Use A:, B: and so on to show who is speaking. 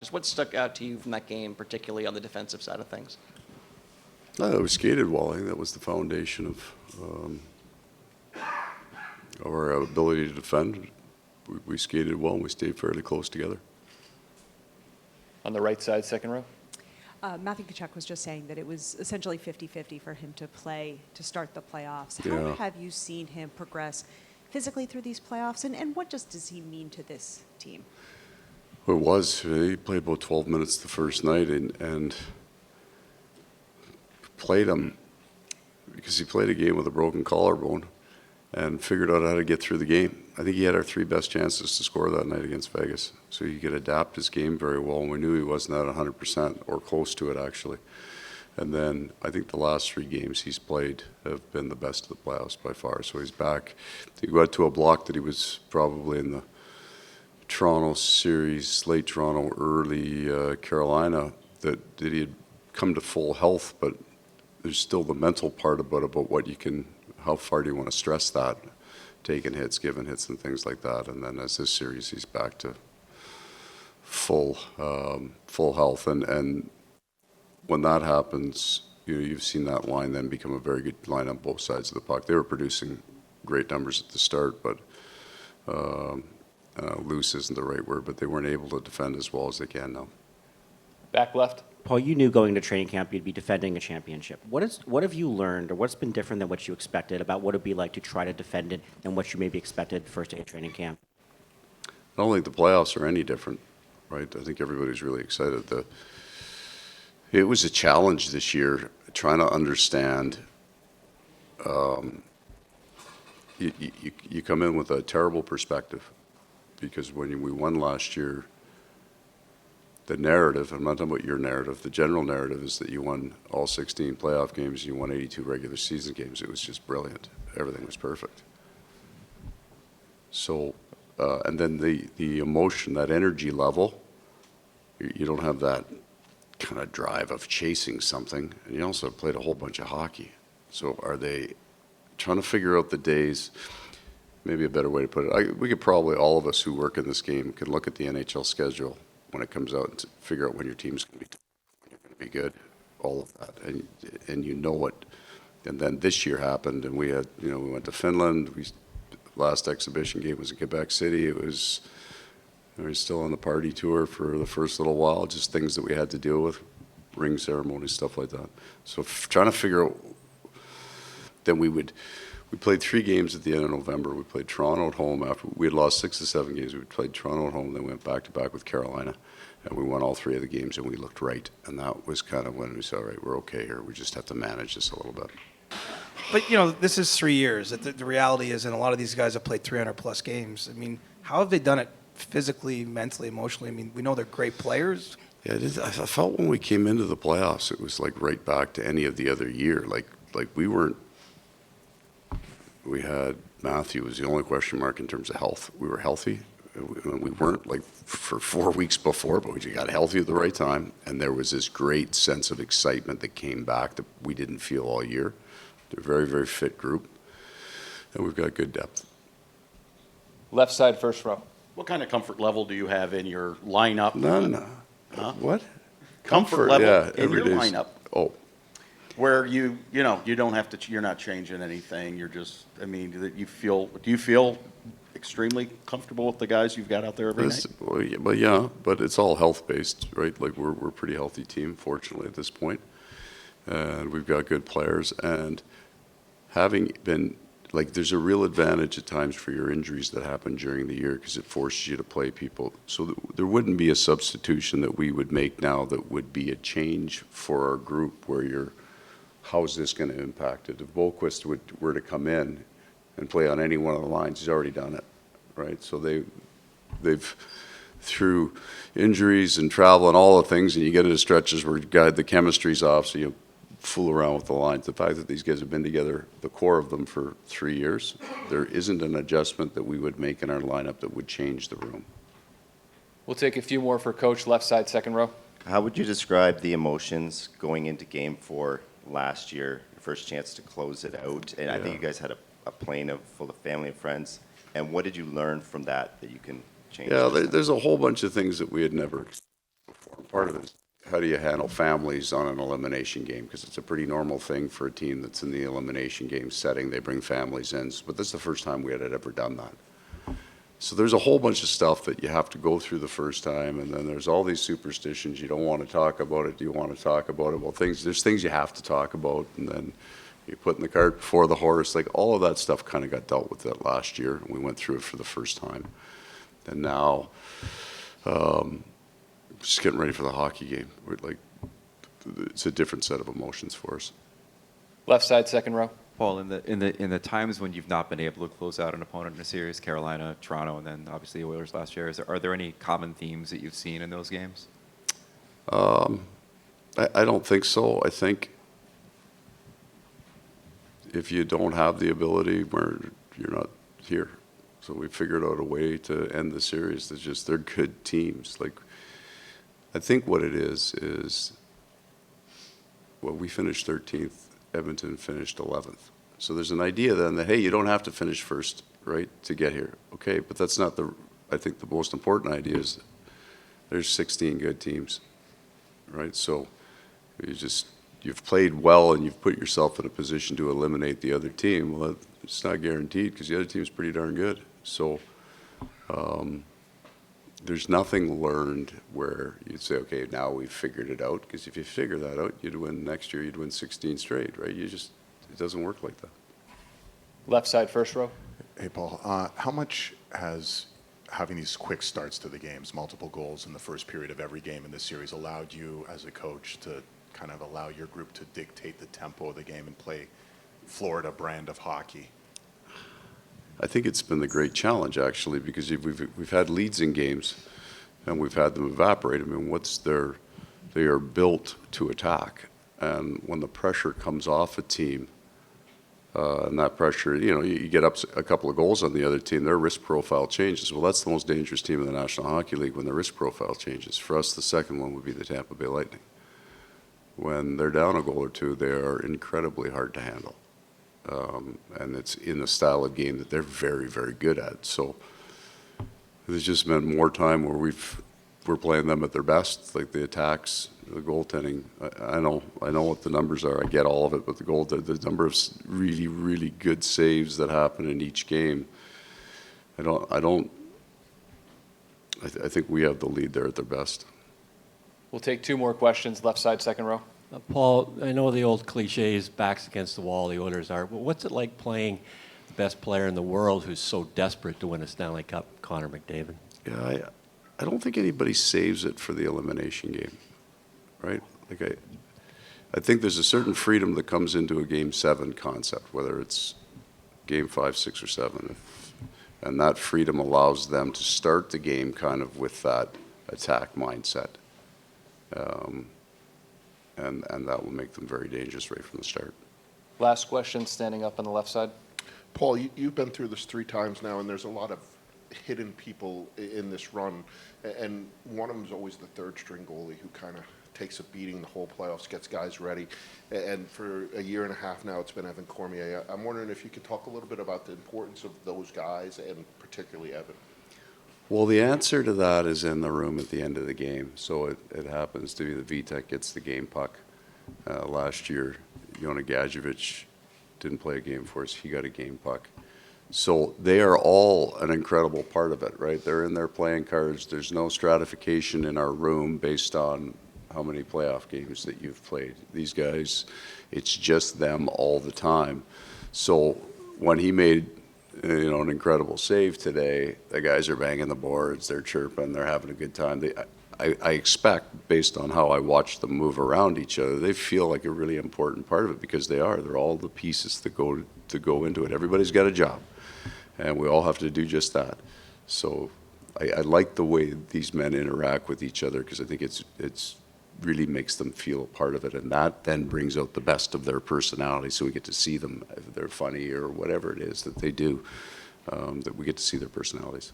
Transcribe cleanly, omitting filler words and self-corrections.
A: Just what stuck out to you from that game, particularly on the defensive side of things?
B: We skated well. I think that was the foundation of our ability to defend. We skated well and we stayed fairly close together.
C: On the right side, second row.
D: Matthew Tkachuk was just saying that it was essentially 50-50 for him to play to start the playoffs.
B: Yeah.
D: How have you seen him progress physically through these playoffs, and what does he mean to this team?
B: Well, it was. He played about 12 minutes the first night and played him because he played a game with a broken collarbone and figured out how to get through the game. I think he had our three best chances to score that night against Vegas. So he could adapt his game very well, and we knew he wasn't at 100% or close to it, actually. And then I think the last three games he's played have been the best of the playoffs by far. So he's back. He got to a block that he was probably in the Toronto series, late Toronto, early Carolina, that he had come to full health, but there's still the mental part about what you can, how far do you want to stress that, taking hits, giving hits, and things like that. And then as this series, he's back to full health. And when that happens, you've seen that line then become a very good line on both sides of the puck. They were producing great numbers at the start, but loose isn't the right word, but they weren't able to defend as well as they can now.
C: Back left.
E: Paul, you knew going to training camp you'd be defending a championship. What have you learned, or what's been different than what you expected about what it'd be like to try to defend it and what you maybe expected first day of training camp?
B: I don't think the playoffs are any different, right? I think everybody's really excited. It was a challenge this year trying to understand. You come in with a terrible perspective because when we won last year, the narrative, I'm not talking about your narrative, the general narrative is that you won all 16 playoff games and you won 82 regular season games. It was just brilliant. Everything was perfect. So, and then the emotion, that energy level, you don't have that kind of drive of chasing something. And you also played a whole bunch of hockey. So are they trying to figure out the days, maybe a better way to put it, we could probably, all of us who work in this game, can look at the NHL schedule when it comes out and figure out when your team's going to be good, all of that, and you know it. And then this year happened, and we had, we went to Finland. Last exhibition game was in Quebec City. It was, we were still on the party tour for the first little while, just things that we had to deal with, ring ceremonies, stuff like that. So trying to figure out. Then we played 3 games at the end of November. We played Toronto at home after we had lost 6 to 7 games. We played Toronto at home, then went back to back with Carolina, and we won all 3 of the games, and we looked right. And that was kind of when we said, all right, we're okay here. We just have to manage this a little bit.
F: But this is 3 years. The reality is, and a lot of these guys have played 300 plus games. I mean, how have they done it physically, mentally, emotionally? I mean, we know they're great players.
B: Yeah, it is. I felt when we came into the playoffs, it was like right back to any of the other year. Like we weren't. We had Matthew was the only question mark in terms of health. We were healthy. We weren't like for 4 weeks before, but we got healthy at the right time. And there was this great sense of excitement that came back that we didn't feel all year. They're a very, very fit group. And we've got good depth.
C: Left side, first row.
G: What kind of comfort level do you have in your lineup?
B: None.
G: Huh?
B: What?
G: Comfort level
B: yeah,
G: in your
B: day's-
G: lineup.
B: Oh.
G: Where you don't have to, you're not changing anything. You're just, I mean, do you feel extremely comfortable with the guys you've got out there every night?
B: But it's all health-based, right? Like we're a pretty healthy team, fortunately, at this point. And we've got good players. And having been, like, there's a real advantage at times for your injuries that happen during the year because it forces you to play people. So there wouldn't be a substitution that we would make now that would be a change for our group where how's this going to impact it? If Boquist were to come in and play on any one of the lines, he's already done it, right? So they've through injuries and travel and all the things, and you get into stretches where the chemistry's off, so you fool around with the lines. The fact that these guys have been together, the core of them, for 3 years, there isn't an adjustment that we would make in our lineup that would change the room.
C: We'll take a few more for Coach, left side, second row.
H: How would you describe the emotions going into Game 4 last year, your first chance to close it out? And I think you guys had a plane full of family and friends. And what did you learn from that you can change?
B: Yeah, there's a whole bunch of things that we had never part of it is how do you handle families on an elimination game? Because it's a pretty normal thing for a team that's in the elimination game setting. They bring families in, but this is the first time we had ever done that. So there's a whole bunch of stuff that you have to go through the first time, and then there's all these superstitions. You don't want to talk about it. Do you want to talk about it? Well, there's things you have to talk about, and then you're putting the cart before the horse. Like all of that stuff kind of got dealt with that last year, and we went through it for the first time. And now, just getting ready for the hockey game. It's a different set of emotions for us.
C: Left side, second row.
I: Paul, in the times when you've not been able to close out an opponent in a series, Carolina, Toronto, and then obviously the Oilers last year, are there any common themes that you've seen in those games?
B: I don't think so. I think if you don't have the ability, you're not here. So we figured out a way to end the series. They're good teams. Like, I think what it is, well, we finished 13th. Edmonton finished 11th. So there's an idea then that, hey, you don't have to finish first, right, to get here. Okay, but that's not I think the most important idea is there's 16 good teams, right? So you've played well and you've put yourself in a position to eliminate the other team. Well, it's not guaranteed because the other team's pretty darn good. So there's nothing learned where you'd say, okay, now we've figured it out. Because if you figure that out, you'd win next year, you'd win 16 straight, right? It doesn't work like that.
C: Left side, first row.
J: Hey, Paul, how much has having these quick starts to the games, multiple goals in the first period of every game in this series, allowed you as a coach to kind of allow your group to dictate the tempo of the game and play Florida brand of hockey?
B: I think it's been the great challenge, actually, because we've had leads in games and we've had them evaporate. I mean, they are built to attack. And when the pressure comes off a team, and that pressure, you get up a couple of goals on the other team, their risk profile changes. Well, that's the most dangerous team in the National Hockey League when the risk profile changes. For us, the second one would be the Tampa Bay Lightning. When they're down a goal or two, they are incredibly hard to handle. And it's in the style of game that they're very, very good at. So there's just been more time where we're playing them at their best, like the attacks, the goaltending. I know what the numbers are. I get all of it, but the number of really, really good saves that happen in each game, I think we have the lead there at their best.
C: We'll take two more questions. Left side, second row.
K: Paul, I know the old cliche is backs against the wall, the Oilers are, but what's it like playing the best player in the world who's so desperate to win a Stanley Cup, Connor McDavid?
B: Yeah, I don't think anybody saves it for the elimination game, right? Like I think there's a certain freedom that comes into a Game 7 concept, whether it's Game 5, 6, or 7. And that freedom allows them to start the game kind of with that attack mindset. And that will make them very dangerous right from the start.
C: Last question, standing up on the left side.
J: Paul, you've been through this 3 times now, and there's a lot of hidden people in this run. And one of them is always the third-string goalie who kind of takes a beating the whole playoffs, gets guys ready. And for a year and a half now, it's been Evan Cormier. I'm wondering if you could talk a little bit about the importance of those guys, and particularly Evan.
B: Well, the answer to that is in the room at the end of the game. So it happens to be the VTech gets the game puck. Last year, Jona Gadjevich didn't play a game for us. He got a game puck. So they are all an incredible part of it, right? They're in their playing cards. There's no stratification in our room based on how many playoff games that you've played. These guys, it's just them all the time. So when he made an incredible save today, the guys are banging the boards, they're chirping, they're having a good time. I expect, based on how I watch them move around each other, they feel like a really important part of it because they are. They're all the pieces that go into it. Everybody's got a job, and we all have to do just that. So I like the way these men interact with each other because I think it's really makes them feel a part of it, and that then brings out the best of their personality. So we get to see them, if they're funny or whatever it is that they do, that we get to see their personalities.